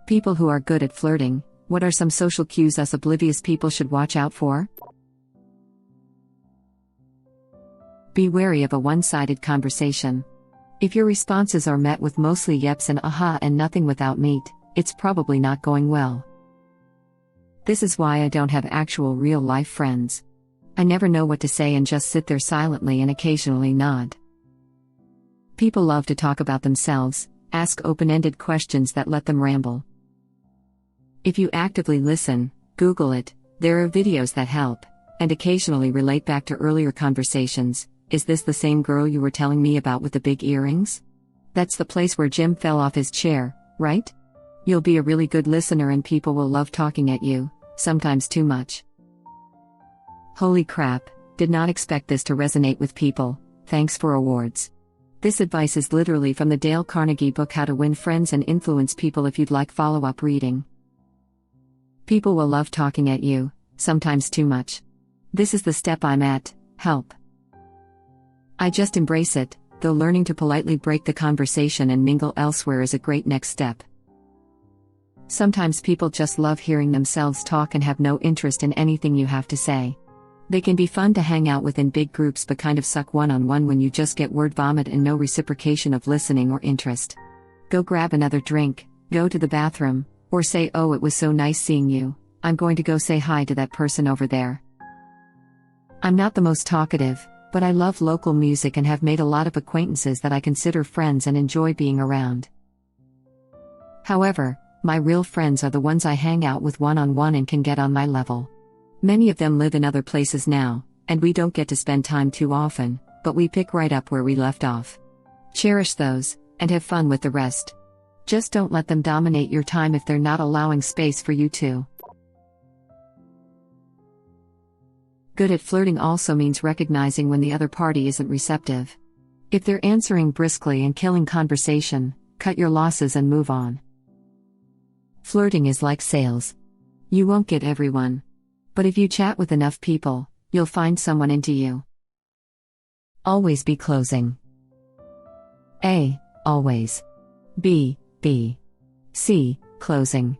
People who are good at flirting, what are some social cues us oblivious people should watch out for? Be wary of a one-sided conversation. If your responses are met with mostly yeps and aha and nothing without meat, it's probably not going well. This is why I don't have actual real-life friends. I never know what to say and just sit there silently and occasionally nod. People love to talk about themselves, ask open-ended questions that let them ramble. If you actively listen, Google it, there are videos that help, and occasionally relate back to earlier conversations. Is this the same girl you were telling me about with the big earrings? That's the place where Jim fell off his chair, right? You'll be a really good listener and people will love talking at you, sometimes too much. Holy crap, did not expect this to resonate with people, thanks for awards. This advice is literally from the Dale Carnegie book How to Win Friends and Influence People if you'd like follow-up reading. People will love talking at you, sometimes too much. This is the step I'm at, help. I just embrace it, though learning to politely break the conversation and mingle elsewhere is a great next step. Sometimes people just love hearing themselves talk and have no interest in anything you have to say. They can be fun to hang out with in big groups but kind of suck one-on-one when you just get word vomit and no reciprocation of listening or interest. Go grab another drink, go to the bathroom, or say, "Oh, it was so nice seeing you, I'm going to go say hi to that person over there." I'm not the most talkative, but I love local music and have made a lot of acquaintances that I consider friends and enjoy being around. However, my real friends are the ones I hang out with one-on-one and can get on my level. Many of them live in other places now, and we don't get to spend time too often, but we pick right up where we left off. Cherish those, and have fun with the rest. Just don't let them dominate your time if they're not allowing space for you to. Good at flirting also means recognizing when the other party isn't receptive. If they're answering briskly and killing conversation, cut your losses and move on. Flirting is like sales. You won't get everyone. But if you chat with enough people, you'll find someone into you. Always be closing. A. Always. B. C. Closing.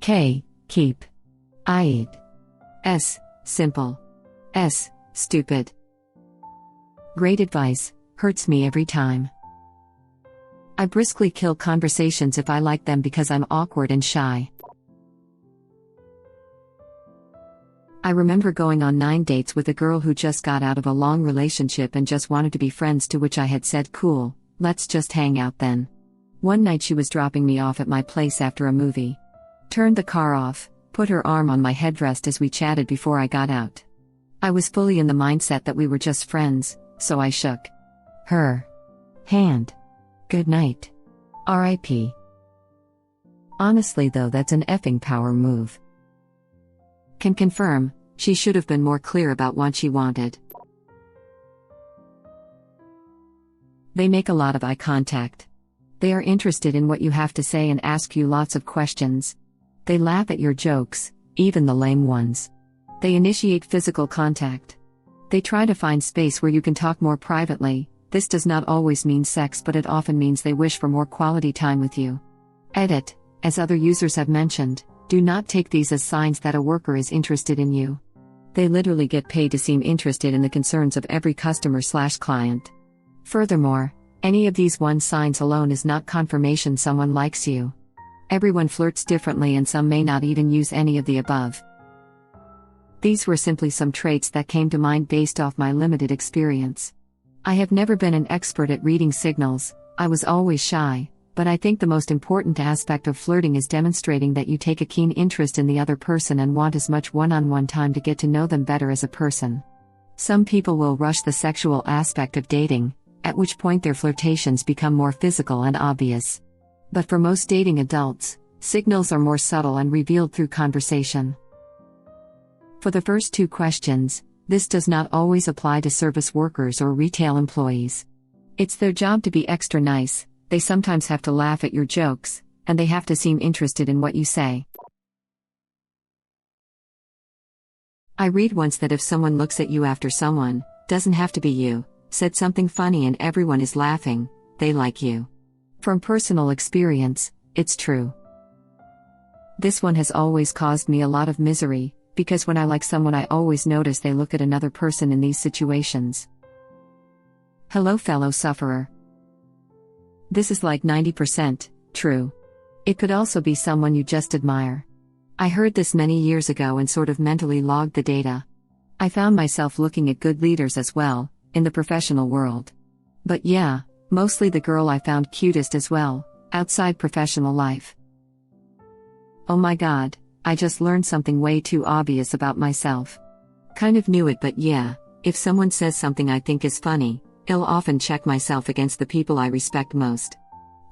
K. Keep. I. S. Simple. S. Stupid. Great advice, hurts me every time. I briskly kill conversations if I like them because I'm awkward and shy. I remember going on 9 dates with a girl who just got out of a long relationship and just wanted to be friends, to which I had said, "Cool, let's just hang out then." One night she was dropping me off at my place after a movie. Turned the car off, put her arm on my headrest as we chatted before I got out. I was fully in the mindset that we were just friends, so I shook her hand. Good night. R.I.P. Honestly though, that's an effing power move. Can confirm, she should have been more clear about what she wanted. They make a lot of eye contact. They are interested in what you have to say and ask you lots of questions. They laugh at your jokes, even the lame ones. They initiate physical contact. They try to find space where you can talk more privately. This does not always mean sex, but it often means they wish for more quality time with you. Edit, as other users have mentioned, do not take these as signs that a worker is interested in you. They literally get paid to seem interested in the concerns of every customer/client. Furthermore, any of these one signs alone is not confirmation someone likes you. Everyone flirts differently and some may not even use any of the above. These were simply some traits that came to mind based off my limited experience. I have never been an expert at reading signals, I was always shy, but I think the most important aspect of flirting is demonstrating that you take a keen interest in the other person and want as much one-on-one time to get to know them better as a person. Some people will rush the sexual aspect of dating, at which point their flirtations become more physical and obvious. But for most dating adults, signals are more subtle and revealed through conversation. For the first 2 questions, this does not always apply to service workers or retail employees. It's their job to be extra nice, they sometimes have to laugh at your jokes, and they have to seem interested in what you say. I read once that if someone looks at you after someone, doesn't have to be you, said something funny and everyone is laughing, they like you. From personal experience, it's true. This one has always caused me a lot of misery, because when I like someone I always notice they look at another person in these situations. Hello fellow sufferer. This is like 90% true. It could also be someone you just admire. I heard this many years ago and sort of mentally logged the data. I found myself looking at good leaders as well, in the professional world. But yeah, mostly the girl I found cutest as well, outside professional life. Oh my god, I just learned something way too obvious about myself. Kind of knew it, but yeah, if someone says something I think is funny, I'll often check myself against the people I respect most.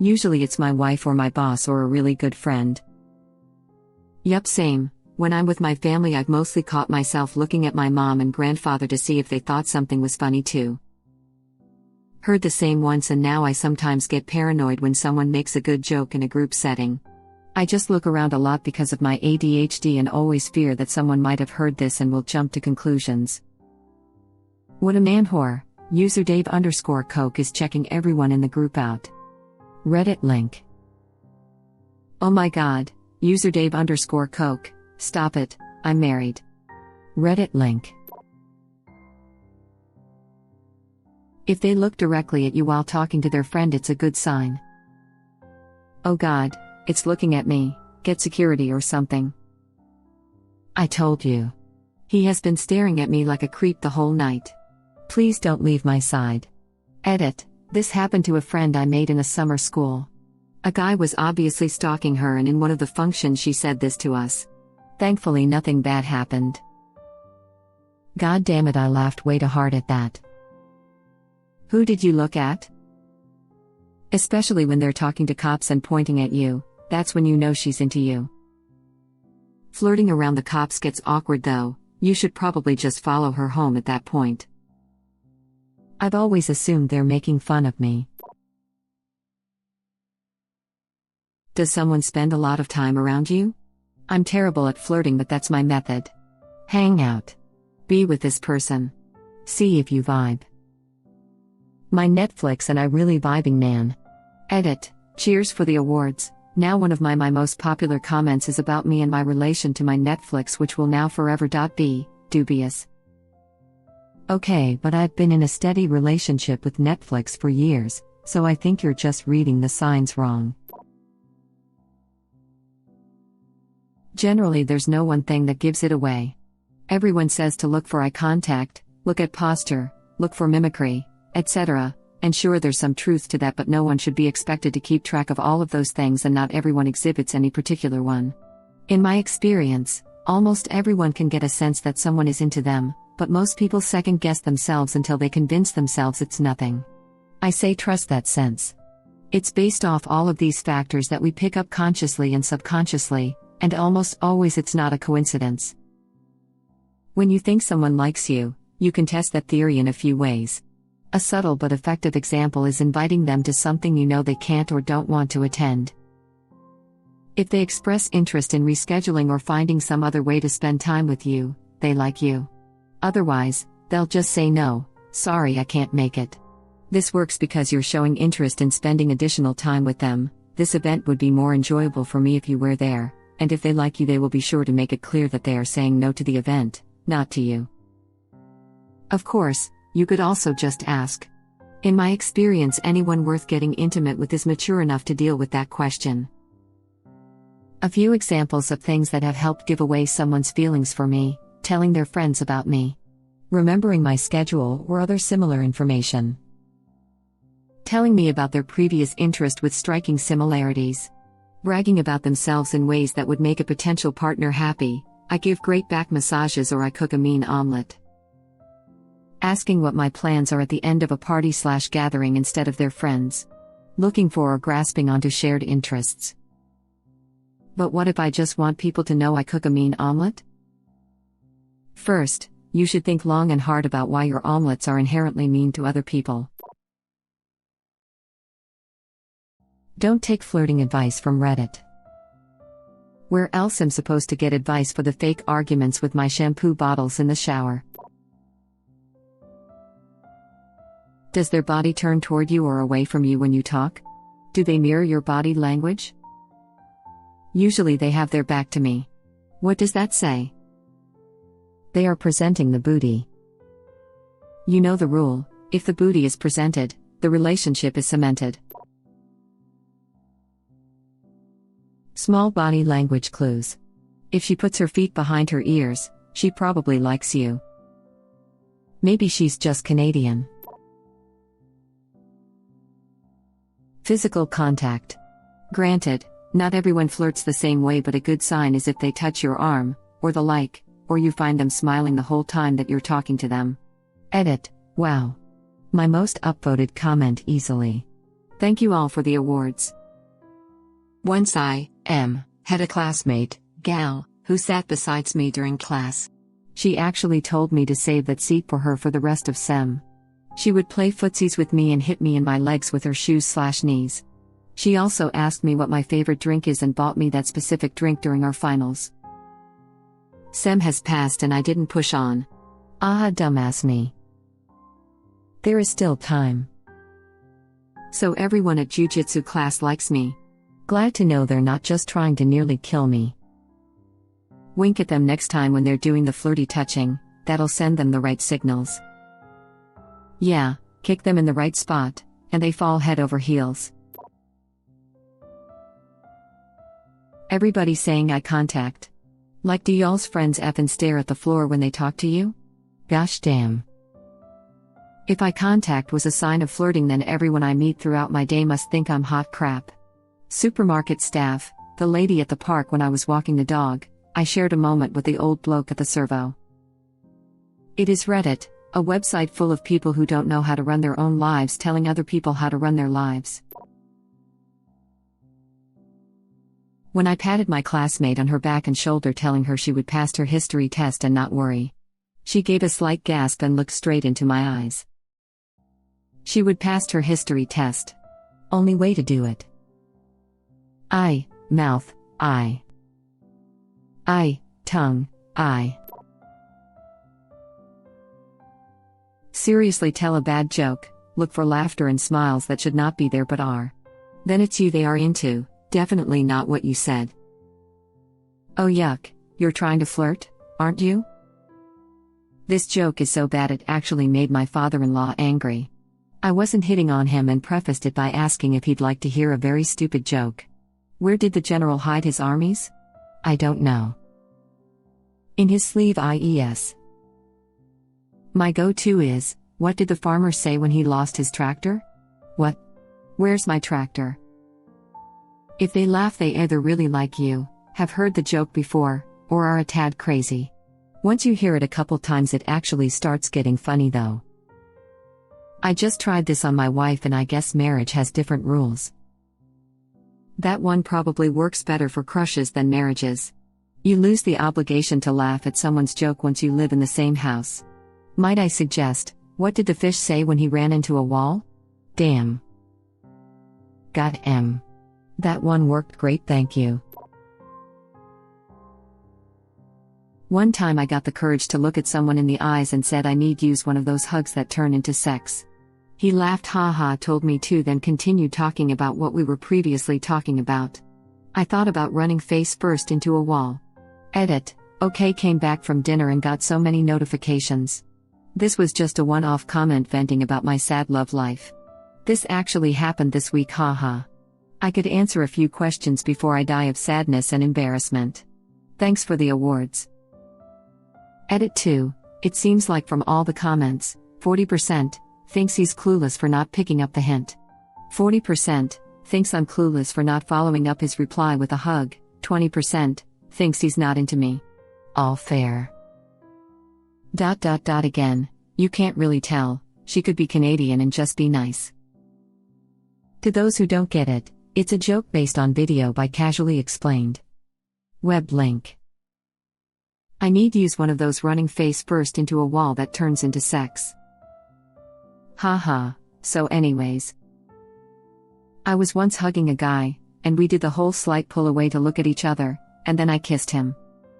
Usually it's my wife or my boss or a really good friend. Yup, same. When I'm with my family, I've mostly caught myself looking at my mom and grandfather to see if they thought something was funny too. Heard the same once, and now I sometimes get paranoid when someone makes a good joke in a group setting. I just look around a lot because of my ADHD and always fear that someone might have heard this and will jump to conclusions. What a man whore. User Dave_Coke is checking everyone in the group out. Reddit link. Oh my god, user Dave_Coke, stop it, I'm married. Reddit link. If they look directly at you while talking to their friend, it's a good sign. Oh god, it's looking at me, get security or something. I told you. He has been staring at me like a creep the whole night. Please don't leave my side. Edit. This happened to a friend I made in a summer school. A guy was obviously stalking her, and in one of the functions she said this to us. Thankfully nothing bad happened. God damn it, I laughed way too hard at that. Who did you look at? Especially when they're talking to cops and pointing at you, that's when you know she's into you. Flirting around the cops gets awkward though, you should probably just follow her home at that point. I've always assumed they're making fun of me. Does someone spend a lot of time around you? I'm terrible at flirting, but that's my method. Hang out. Be with this person. See if you vibe. My Netflix and I really vibing, man. Edit. Cheers for the awards. Now one of my most popular comments is about me and my relation to my Netflix, which will now forever be dubious. Okay, but I've been in a steady relationship with Netflix for years, so I think you're just reading the signs wrong. Generally, there's no one thing that gives it away. Everyone says to look for eye contact, look at posture, look for mimicry, etc., and sure, there's some truth to that, but no one should be expected to keep track of all of those things, and not everyone exhibits any particular one. In my experience, almost everyone can get a sense that someone is into them, but most people second guess themselves until they convince themselves it's nothing. I say trust that sense. It's based off all of these factors that we pick up consciously and subconsciously, and almost always it's not a coincidence. When you think someone likes you, you can test that theory in a few ways. A subtle but effective example is inviting them to something you know they can't or don't want to attend. If they express interest in rescheduling or finding some other way to spend time with you, they like you. Otherwise, they'll just say no, sorry, I can't make it. This works because you're showing interest in spending additional time with them. This event would be more enjoyable for me if you were there, and if they like you, they will be sure to make it clear that they are saying no to the event, not to you. Of course, you could also just ask. In my experience, anyone worth getting intimate with is mature enough to deal with that question. A few examples of things that have helped give away someone's feelings for me: telling their friends about me, remembering my schedule or other similar information, telling me about their previous interest with striking similarities, bragging about themselves in ways that would make a potential partner happy. I give great back massages, or I cook a mean omelet. Asking what my plans are at the end of a party/gathering instead of their friends. Looking for or grasping onto shared interests. But what if I just want people to know I cook a mean omelet? First, you should think long and hard about why your omelets are inherently mean to other people. Don't take flirting advice from Reddit. Where else am I supposed to get advice for the fake arguments with my shampoo bottles in the shower? Does their body turn toward you or away from you when you talk? Do they mirror your body language? Usually they have their back to me. What does that say? They are presenting the booty. You know the rule, if the booty is presented, the relationship is cemented. Small body language clues. If she puts her feet behind her ears, she probably likes you. Maybe she's just Canadian. Physical contact. Granted, not everyone flirts the same way, but a good sign is if they touch your arm, or the like, or you find them smiling the whole time that you're talking to them. Edit. Wow. My most upvoted comment easily. Thank you all for the awards. Once I had a classmate, gal, who sat beside me during class. She actually told me to save that seat for her for the rest of sem. She would play footsies with me and hit me in my legs with her shoes/knees. She also asked me what my favorite drink is and bought me that specific drink during our finals. Sem has passed and I didn't push on. Ah, dumbass me. There is still time. So everyone at jiu-jitsu class likes me. Glad to know they're not just trying to nearly kill me. Wink at them next time when they're doing the flirty touching, that'll send them the right signals. Yeah, kick them in the right spot, and they fall head over heels. Everybody saying eye contact. Like, do y'all's friends effing stare at the floor when they talk to you? Gosh damn. If eye contact was a sign of flirting, then everyone I meet throughout my day must think I'm hot crap. Supermarket staff, the lady at the park when I was walking the dog, I shared a moment with the old bloke at the servo. It is Reddit, a website full of people who don't know how to run their own lives telling other people how to run their lives. When I patted my classmate on her back and shoulder telling her she would pass her history test and not worry, she gave a slight gasp and looked straight into my eyes. She would pass her history test. Only way to do it. Eye, mouth, eye. Eye, tongue, eye. Seriously, tell a bad joke, look for laughter and smiles that should not be there but are. Then it's you they are into, definitely not what you said. Oh yuck, you're trying to flirt, aren't you? This joke is so bad it actually made my father-in-law angry. I wasn't hitting on him and prefaced it by asking if he'd like to hear a very stupid joke. Where did the general hide his armies? I don't know. In his sleeve, IES. My go-to is, what did the farmer say when he lost his tractor? What? Where's my tractor? If they laugh, they either really like you, have heard the joke before, or are a tad crazy. Once you hear it a couple times, it actually starts getting funny though. I just tried this on my wife and I guess marriage has different rules. That one probably works better for crushes than marriages. You lose the obligation to laugh at someone's joke once you live in the same house. Might I suggest, what did the fish say when he ran into a wall? Damn. Got M. That one worked great, thank you. One time I got the courage to look at someone in the eyes and said I need use one of those hugs that turn into sex. He laughed, haha, told me to, then continued talking about what we were previously talking about. I thought about running face first into a wall. Edit. Okay, came back from dinner and got so many notifications. This was just a one-off comment venting about my sad love life. This actually happened this week, haha. I could answer a few questions before I die of sadness and embarrassment. Thanks for the awards. Edit 2. It seems like from all the comments, 40% thinks he's clueless for not picking up the hint. 40% thinks I'm clueless for not following up his reply with a hug. 20% thinks he's not into me. All fair. ... Again, you can't really tell, she could be Canadian and just be nice. To those who don't get it, it's a joke based on video by Casually Explained. Web link. I need to use one of those running face first into a wall that turns into sex. Haha, so anyways. I was once hugging a guy, and we did the whole slight pull away to look at each other, and then I kissed him.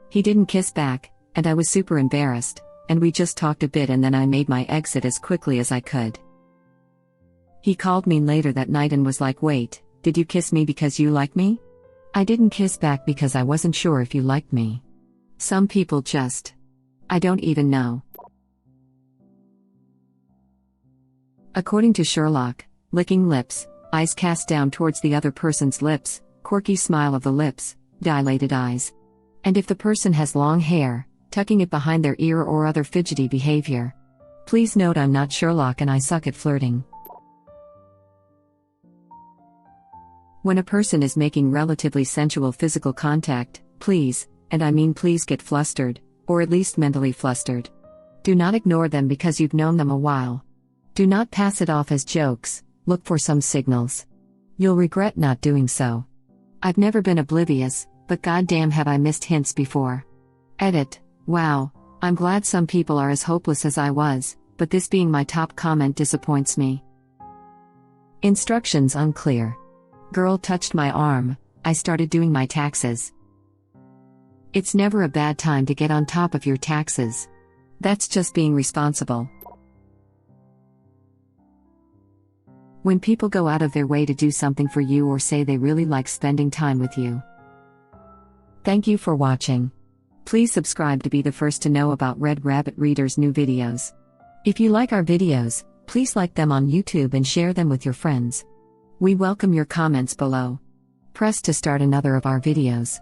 He didn't kiss back, and I was super embarrassed, and we just talked a bit and then I made my exit as quickly as I could. He called me later that night and was like, wait, did you kiss me because you like me? I didn't kiss back because I wasn't sure if you liked me. Some people just. I don't even know. According to Sherlock, licking lips, eyes cast down towards the other person's lips, quirky smile of the lips, dilated eyes. And if the person has long hair, tucking it behind their ear or other fidgety behavior. Please note I'm not Sherlock and I suck at flirting. When a person is making relatively sensual physical contact, please, and I mean please, get flustered, or at least mentally flustered. Do not ignore them because you've known them a while. Do not pass it off as jokes, look for some signals. You'll regret not doing so. I've never been oblivious, but goddamn have I missed hints before. Edit. Wow, I'm glad some people are as hopeless as I was, but this being my top comment disappoints me. Instructions unclear. Girl touched my arm, I started doing my taxes. It's never a bad time to get on top of your taxes. That's just being responsible. When people go out of their way to do something for you or say they really like spending time with you. Thank you for watching. Please subscribe to be the first to know about Red Rabbit Reader's new videos. If you like our videos, please like them on YouTube and share them with your friends. We welcome your comments below. Press to start another of our videos.